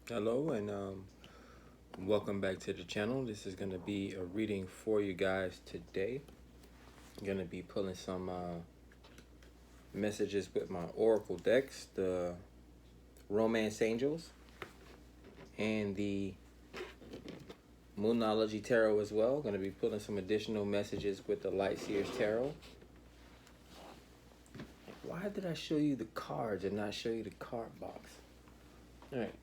Hello and welcome back to the channel. This is going to be a reading for you guys today. I'm going to be pulling some messages with my oracle decks, the Romance Angels and the Monology Tarot as well. Going to be pulling some additional messages with the Light Seers Tarot. Why did I show you the cards and not show you the card box? All right.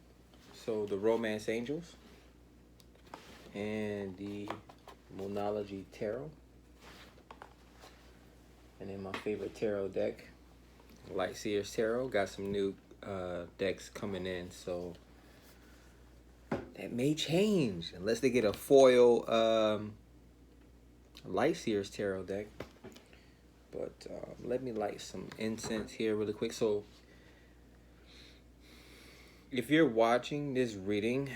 So the Romance Angels and the Monology Tarot. And then my favorite tarot deck, Light Seers Tarot. Got some new decks coming in, so that may change unless they get a foil Light Seers Tarot deck. But let me light some incense here really quick. So if you're watching this reading,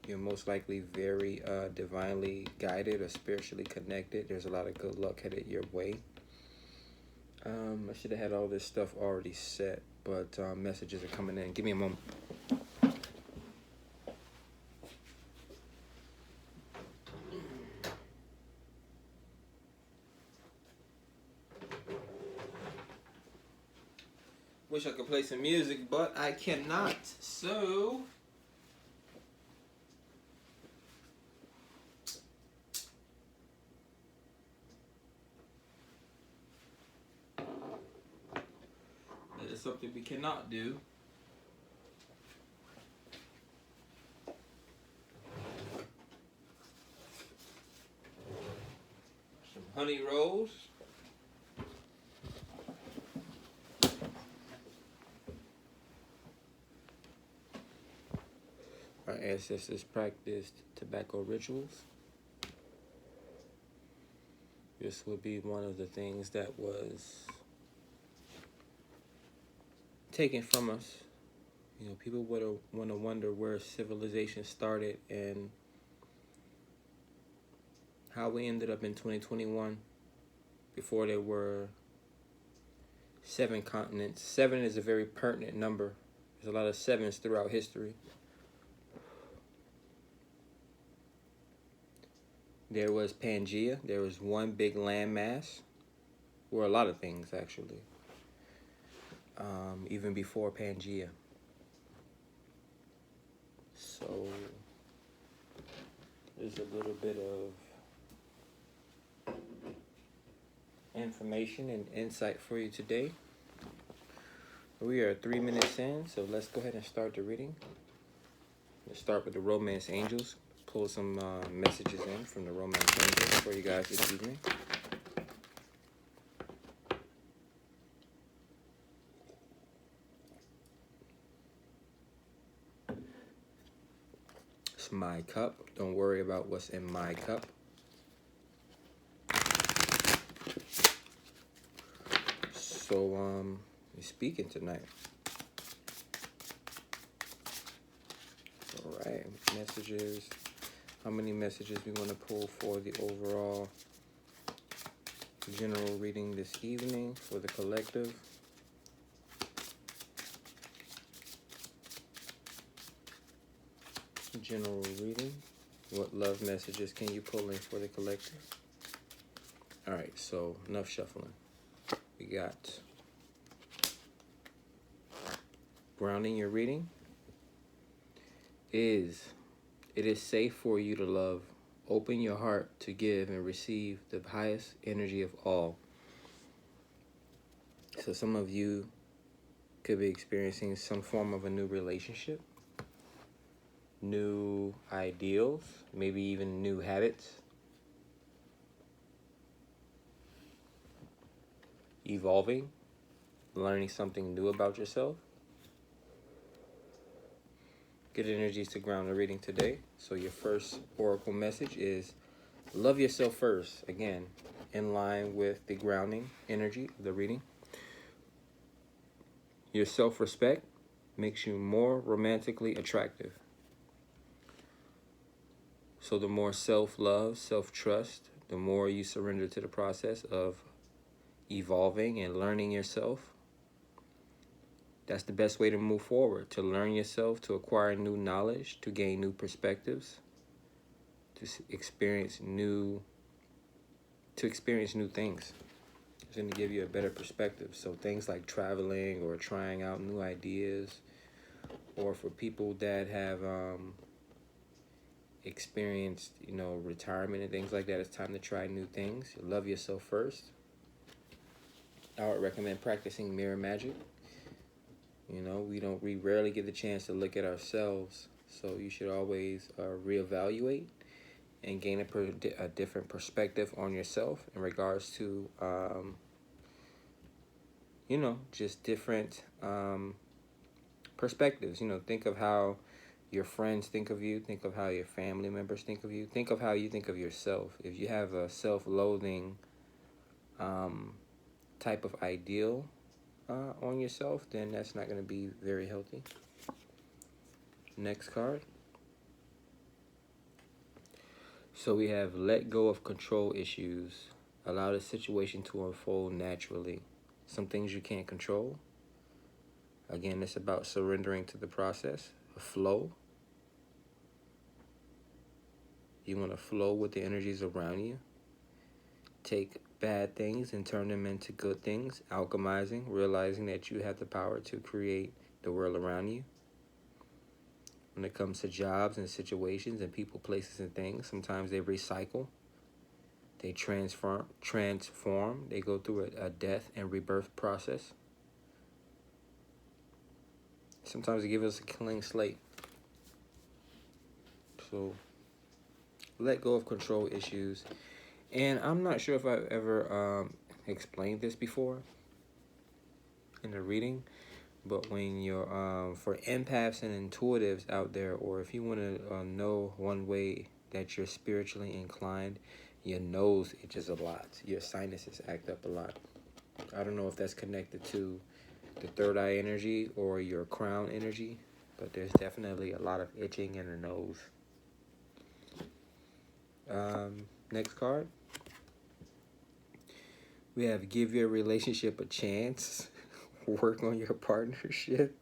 you're most likely very divinely guided or spiritually connected. There's a lot of good luck headed your way. I should have had all this stuff already set, but messages are coming in. Give me a moment. Wish I could play some music, but I cannot. So that is something we cannot do. Some honey rolls. Our ancestors practiced tobacco rituals. This would be one of the things that was taken from us. You know, people would want to wonder where civilization started and how we ended up in 2021 before there were 7 continents. 7 is a very pertinent number. There's a lot of 7s throughout history. There was Pangea. There was one big landmass. Or a lot of things, actually. Even before Pangea. So there's a little bit of information and insight for you today. We are 3 minutes in, so let's go ahead and start the reading. Let's start with the Romance Angels. Pull some messages in from the Romance Angels for you guys this evening. It's my cup. Don't worry about what's in my cup. So, we're speaking tonight. All right, messages. How many messages we want to pull for the overall general reading this evening for the collective? General reading. What love messages can you pull in for the collective? All right, so enough shuffling. We got grounding your reading. It is safe for you to love. Open your heart to give and receive the highest energy of all. So some of you could be experiencing some form of a new relationship, new ideals, maybe even new habits, evolving, learning something new about yourself. Good energies to ground the reading today. So your first oracle message is love yourself first. Again, in line with the grounding energy of the reading. Your self-respect makes you more romantically attractive. So the more self-love, self-trust, the more you surrender to the process of evolving and learning yourself, That's the best way to move forward, to learn yourself, to acquire new knowledge, to gain new perspectives, to experience new things. It's going to give you a better perspective. So things like traveling or trying out new ideas, or for people that have experienced, retirement and things like that, it's time to try new things. Love yourself first. I would recommend practicing mirror magic. We rarely get the chance to look at ourselves, so you should always reevaluate and gain a different perspective on yourself in regards to, just different perspectives. Think of how your friends think of you. Think of how your family members think of you. Think of how you think of yourself. If you have a self-loathing type of ideal on yourself, then that's not going to be very healthy. Next card. So we have let go of control issues. Allow the situation to unfold naturally. Some things you can't control. Again, it's about surrendering to the process, a flow. You want to flow with the energies around you. Take bad things and turn them into good things, alchemizing, realizing that you have the power to create the world around you. When it comes to jobs and situations and people, places, and things, sometimes they recycle. They transform. They go through a death and rebirth process. Sometimes they give us a clean slate. So let go of control issues. And I'm not sure if I've ever explained this before in a reading, but when you're for empaths and intuitives out there, or if you want to know one way that you're spiritually inclined, your nose itches a lot, your sinuses act up a lot. I don't know if that's connected to the third eye energy or your crown energy, but there's definitely a lot of itching in the nose. Next card. We have give your relationship a chance. Work on your partnership.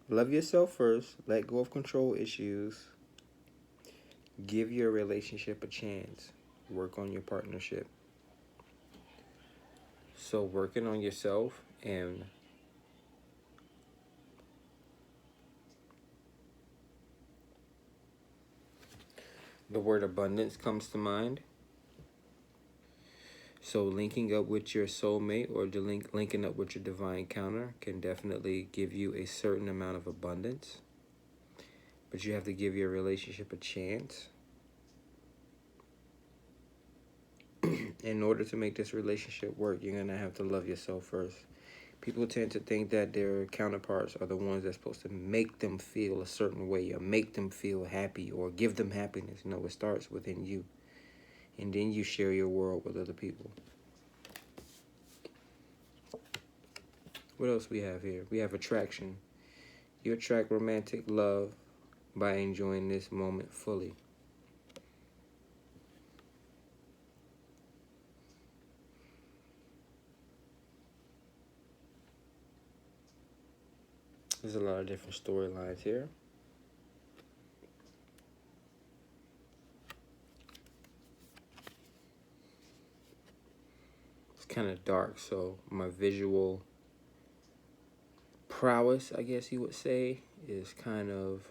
Love yourself first. Let go of control issues. Give your relationship a chance. Work on your partnership. So working on yourself and the word abundance comes to mind. So linking up with your soulmate or linking up with your divine counter can definitely give you a certain amount of abundance. But you have to give your relationship a chance. In order to make this relationship work, you're going to have to love yourself first. People tend to think that their counterparts are the ones that's supposed to make them feel a certain way or make them feel happy or give them happiness. No, it starts within you. And then you share your world with other people. What else we have here? We have attraction. You attract romantic love by enjoying this moment fully. There's a lot of different storylines here. It's kind of dark, so my visual prowess, I guess you would say, is kind of...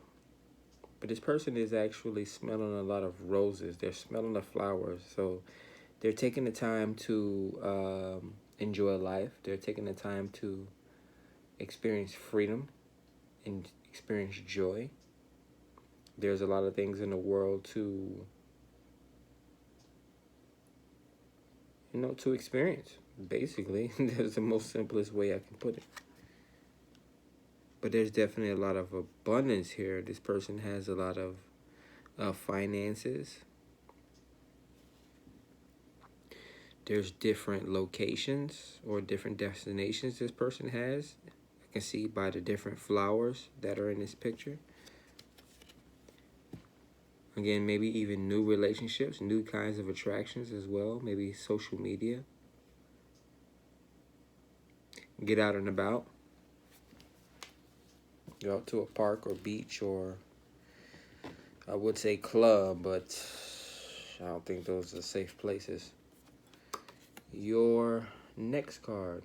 But this person is actually smelling a lot of roses. They're smelling the flowers, so they're taking the time to enjoy life. They're taking the time to experience freedom and experience joy. There's a lot of things in the world to experience, basically. That's the most simplest way I can put it. But there's definitely a lot of abundance here. This person has a lot of finances. There's different locations or different destinations this person has. I can see by the different flowers that are in this picture. Again, maybe even new relationships, new kinds of attractions as well. Maybe social media. get out and about. Go out to a park or beach, or I would say club, but I don't think those are safe places. Your next card.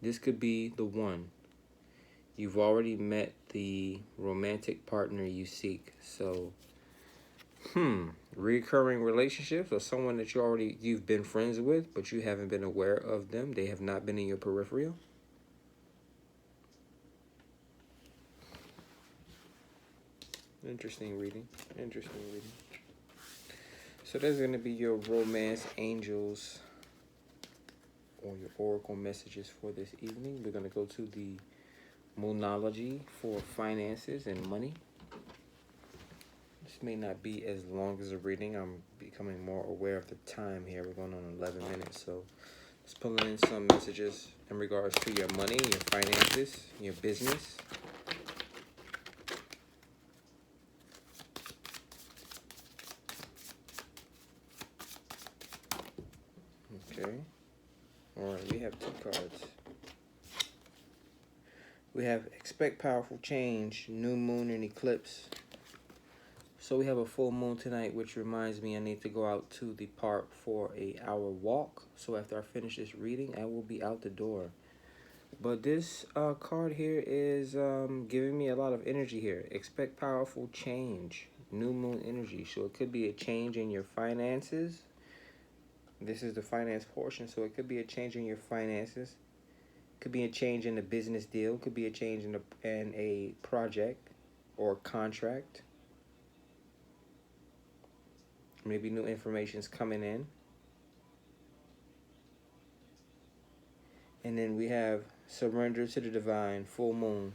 This could be the one. You've already met the romantic partner you seek. So, recurring relationships, or someone that you've been friends with, but you haven't been aware of them. They have not been in your peripheral. Interesting reading. So there's going to be your romance angels, or your oracle messages for this evening. We're going to go to the Monology for finances and money. This may not be as long as a reading. I'm becoming more aware of the time here. We're going on 11 minutes. So let's pull in some messages in regards to your money, your finances, your business. Okay. All right, we have two cards. We have expect powerful change, new moon and eclipse. So we have a full moon tonight, which reminds me I need to go out to the park for an hour walk. So after I finish this reading, I will be out the door. But this card here is giving me a lot of energy here. Expect powerful change, new moon energy. So it could be a change in your finances. This is the finance portion, so it could be a change in your finances. Could be a change in the business deal. Could be a change in a project or contract. Maybe new information is coming in. And then we have surrender to the divine, full moon.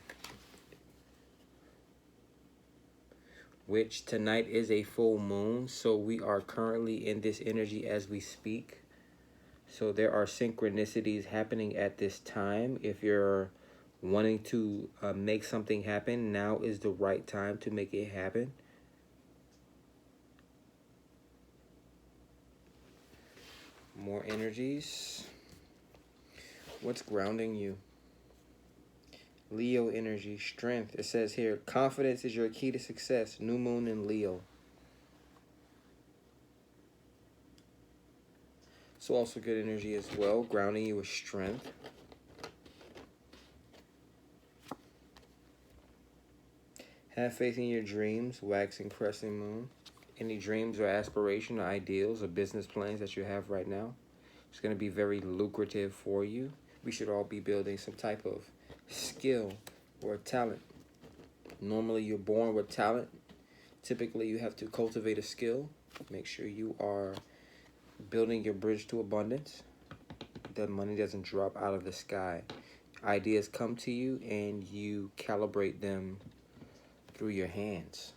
Which tonight is a full moon. So we are currently in this energy as we speak. So there are synchronicities happening at this time. If you're wanting to make something happen, now is the right time to make it happen. More energies. What's grounding you? Leo energy, strength. It says here, confidence is your key to success. New moon in Leo. So also good energy as well. Grounding you with strength. Have faith in your dreams. Waxing crescent moon. Any dreams or aspiration or ideals or business plans that you have right now, it's going to be very lucrative for you. We should all be building some type of skill or talent. Normally you're born with talent. Typically you have to cultivate a skill. Make sure you are building your bridge to abundance. That money doesn't drop out of the sky. Ideas come to you and you calibrate them through your hands.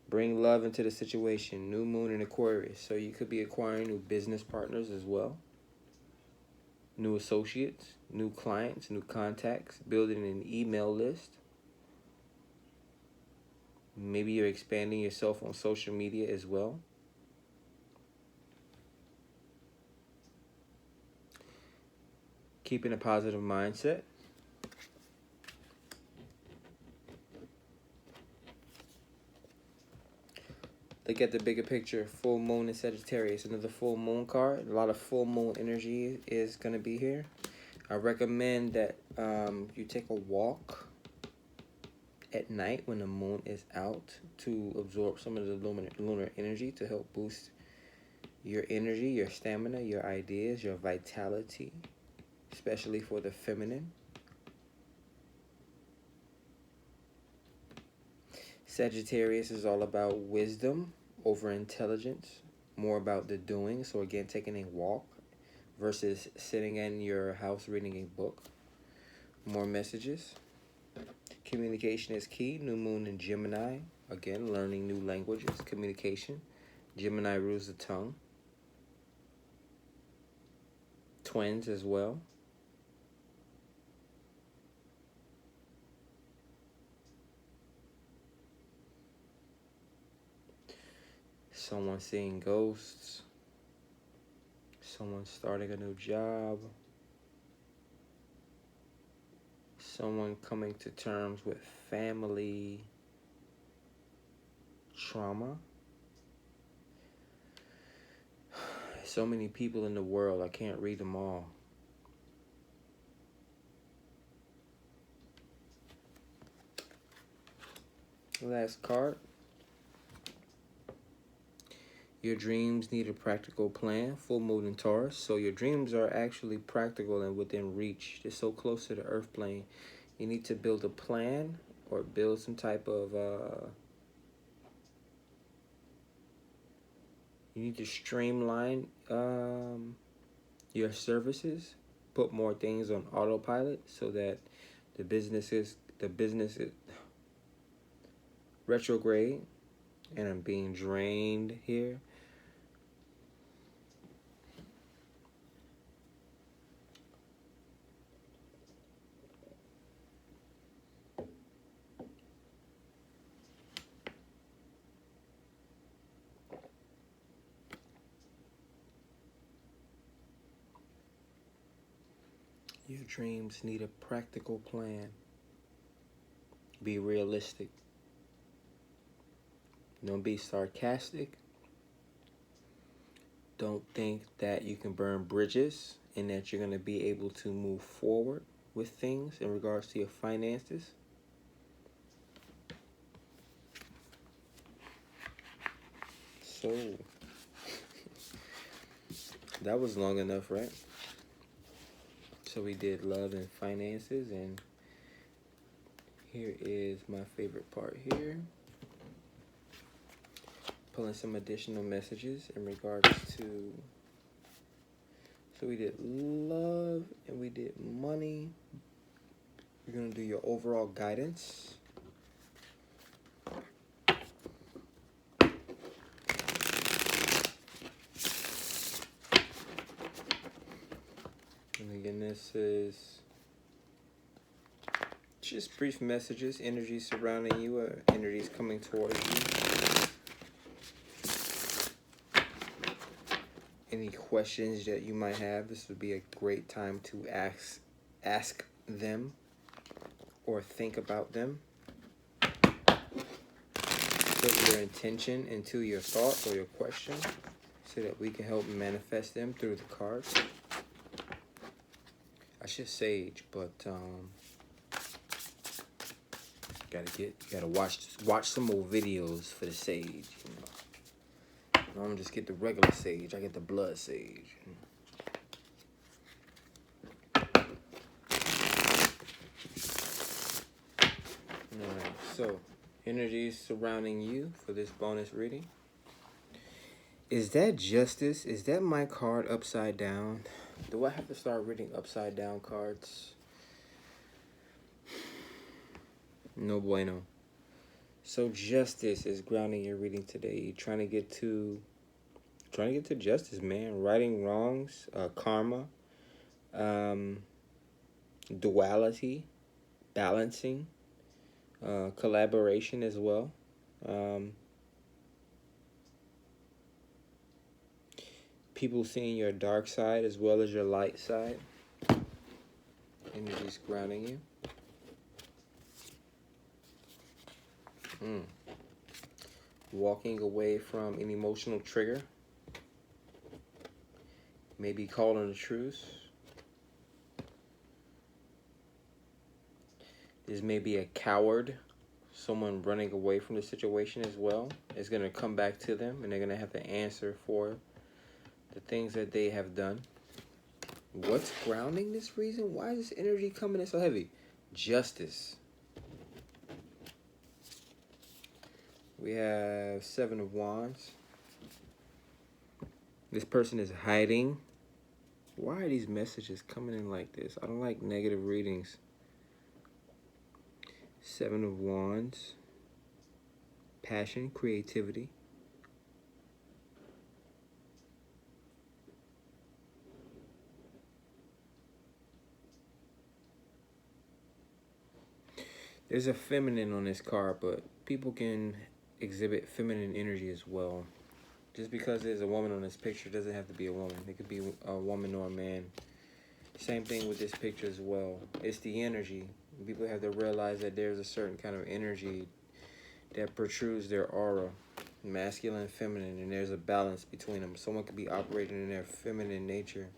Bring love into the situation. New moon in Aquarius. So you could be acquiring new business partners as well. New associates, new clients, new contacts. Building an email list. Maybe you're expanding yourself on social media as well. Keeping a positive mindset. Look at the bigger picture. Full moon in Sagittarius. Another full moon card. A lot of full moon energy is going to be here. I recommend that you take a walk at night when the moon is out to absorb some of the lunar energy to help boost your energy, your stamina, your ideas, your vitality, especially for the feminine. Sagittarius is all about wisdom over intelligence, more about the doing. So again, taking a walk versus sitting in your house reading a book. More messages. Communication is key. New moon in Gemini. Again, learning new languages. Communication. Gemini rules the tongue. Twins as well. Someone seeing ghosts. Someone starting a new job. Someone coming to terms with family trauma. So many people in the world, I can't read them all. Last card. Your dreams need a practical plan. Full moon in Taurus. So your dreams are actually practical and within reach. They're so close to the earth plane. You need to build a plan or build some type of... you need to streamline your services. Put more things on autopilot so that the business is retrograde. And I'm being drained here. Your dreams need a practical plan. Be realistic. Don't be sarcastic. Don't think that you can burn bridges and that you're going to be able to move forward with things in regards to your finances. So, that was long enough, right? So we did love and finances, and here is my favorite part here. Pulling some additional messages in regards to... So we did love and we did money. We're going to do your overall guidance. And again, this is just brief messages, energies surrounding you, energies coming towards you. Any questions that you might have, this would be a great time to ask them or think about them. Put your intention into your thought or your question so that we can help manifest them through the cards. I should sage, but gotta watch some more videos for the sage. You know, I don't just get the regular sage. I get the blood sage. Alright, so energies surrounding you for this bonus reading. Is that justice? Is that my card upside down? Do I have to start reading upside down cards? No bueno. So justice is grounding your reading today. You're trying to get to justice, man. Righting wrongs, karma, duality, balancing, collaboration as well. People seeing your dark side as well as your light side. Energies grounding you. Walking away from an emotional trigger. Maybe calling a truce. This may be a coward. Someone running away from the situation as well. It's going to come back to them and they're going to have to answer for the things that they have done. What's grounding this reason? Why is this energy coming in so heavy? Justice. We have 7 of Wands. This person is hiding. Why are these messages coming in like this? I don't like negative readings. 7 of Wands. Passion, creativity. There's a feminine on this card, but people can exhibit feminine energy as well. Just because there's a woman on this picture doesn't have to be a woman. It could be a woman or a man. Same thing with this picture as well. It's the energy. People have to realize that there's a certain kind of energy that protrudes their aura, masculine and feminine, and there's a balance between them. Someone could be operating in their feminine nature,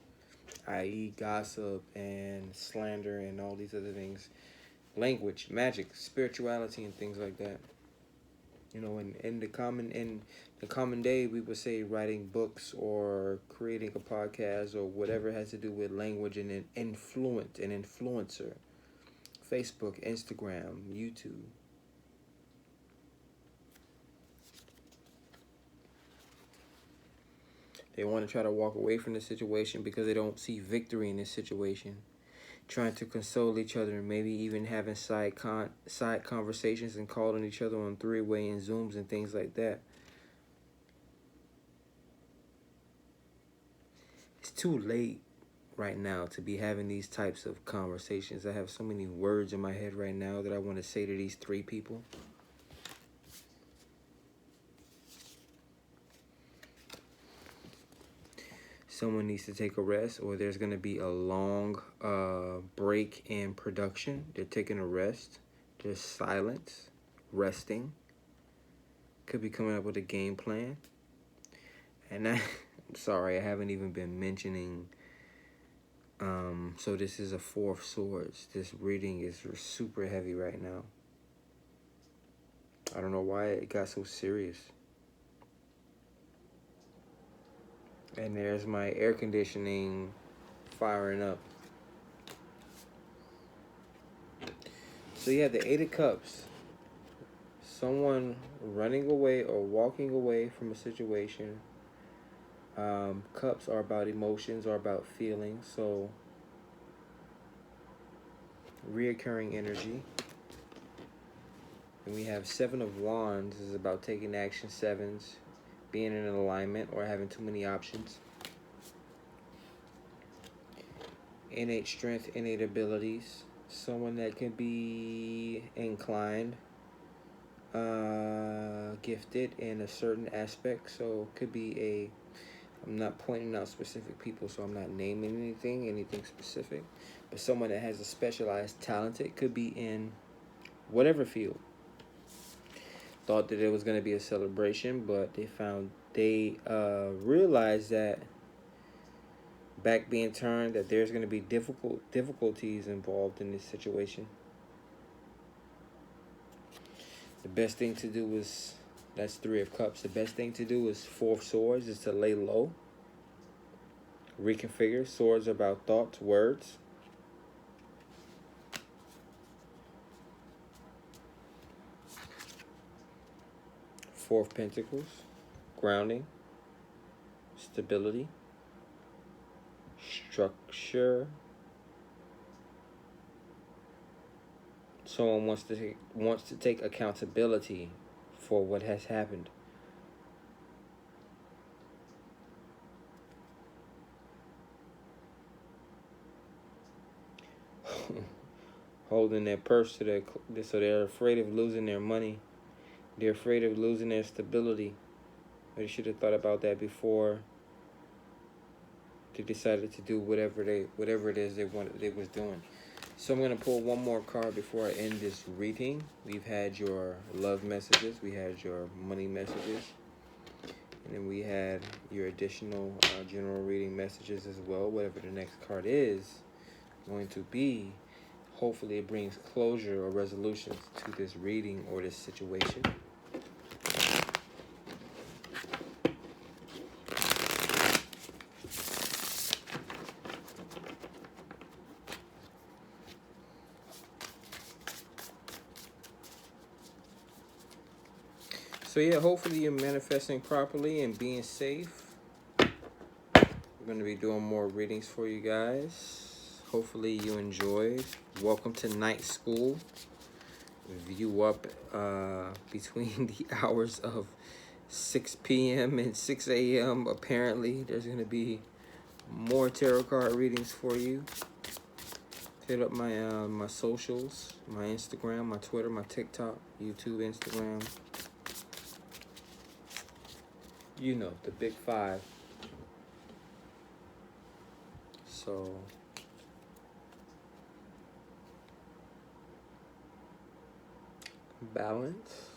i.e. gossip and slander and all these other things, language, magic, spirituality, and things like that. You know, in the common day, we would say writing books or creating a podcast or whatever has to do with language and an influencer, Facebook, Instagram, YouTube. They want to try to walk away from the situation because they don't see victory in this situation. Trying to console each other and maybe even having side conversations and calling each other on three-way and Zooms and things like that. It's too late right now to be having these types of conversations. I have so many words in my head right now that I want to say to these three people. Someone needs to take a rest, or there's going to be a long break in production. They're taking a rest. There's silence, resting. Could be coming up with a game plan. And I'm sorry, I haven't even been mentioning. So this is a Four of Swords. This reading is super heavy right now. I don't know why it got so serious. And there's my air conditioning firing up. So you have the Eight of Cups. Someone running away or walking away from a situation. Cups are about emotions or about feelings. So reoccurring energy. And we have Seven of Wands. This is about taking action. Sevens. Being in an alignment or having too many options. Innate strength, innate abilities. Someone that can be inclined, gifted in a certain aspect. So it could be I'm not pointing out specific people, so I'm not naming anything specific. But someone that has a specialized talent, it could be in whatever field. Thought that it was going to be a celebration, but they realized that back being turned, that there's going to be difficulties involved in this situation. The best thing to do is, that's Three of Cups. The best thing to do is Four of Swords, is to lay low, reconfigure. Swords are about thoughts, words. Four of Pentacles, grounding, stability, structure. Someone wants to take accountability for what has happened. Holding their purse to so they're afraid of losing their money. They're afraid of losing their stability. They should have thought about that before they decided to do whatever it is they was doing. So I'm going to pull one more card before I end this reading. We've had your love messages. We had your money messages. And then we had your additional general reading messages as well. Whatever the next card is going to be, hopefully it brings closure or resolution to this reading or this situation. So yeah, hopefully you're manifesting properly and being safe. We're going to be doing more readings for you guys. Hopefully you enjoyed. Welcome to night school. View up between the hours of 6 p.m. and 6 a.m. Apparently, there's going to be more tarot card readings for you. Hit up my my socials, my Instagram, my Twitter, my TikTok, YouTube, Instagram. You know, the big five. So Balance.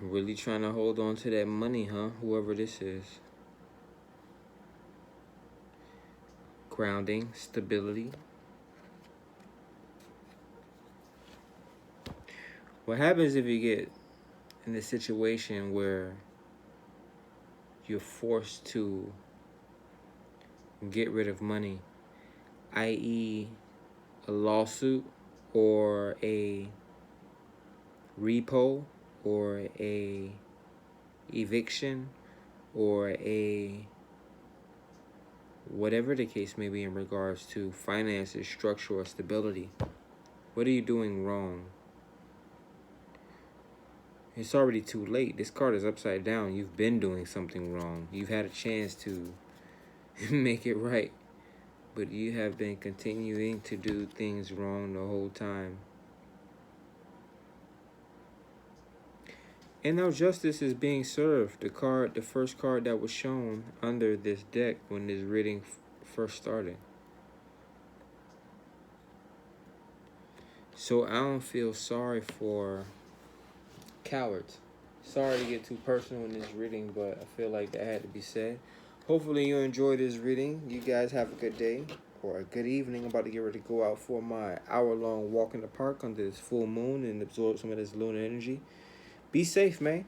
Really trying to hold on to that money, huh? Whoever this is. Grounding, stability. What happens if you get in a situation where you're forced to get rid of money, i.e. a lawsuit or a repo or a eviction or a whatever the case may be in regards to finances, structure, or stability? What are you doing wrong? It's already too late. This card is upside down. You've been doing something wrong. You've had a chance to make it right, but you have been continuing to do things wrong the whole time. And now justice is being served. The first card that was shown under this deck when this reading first started. So I don't feel sorry for cowards. Sorry to get too personal in this reading, but I feel like that had to be said. Hopefully you enjoyed this reading. You guys have a good day or a good evening. I'm about to get ready to go out for my hour-long walk in the park under this full moon and absorb some of this lunar energy. Be safe, man.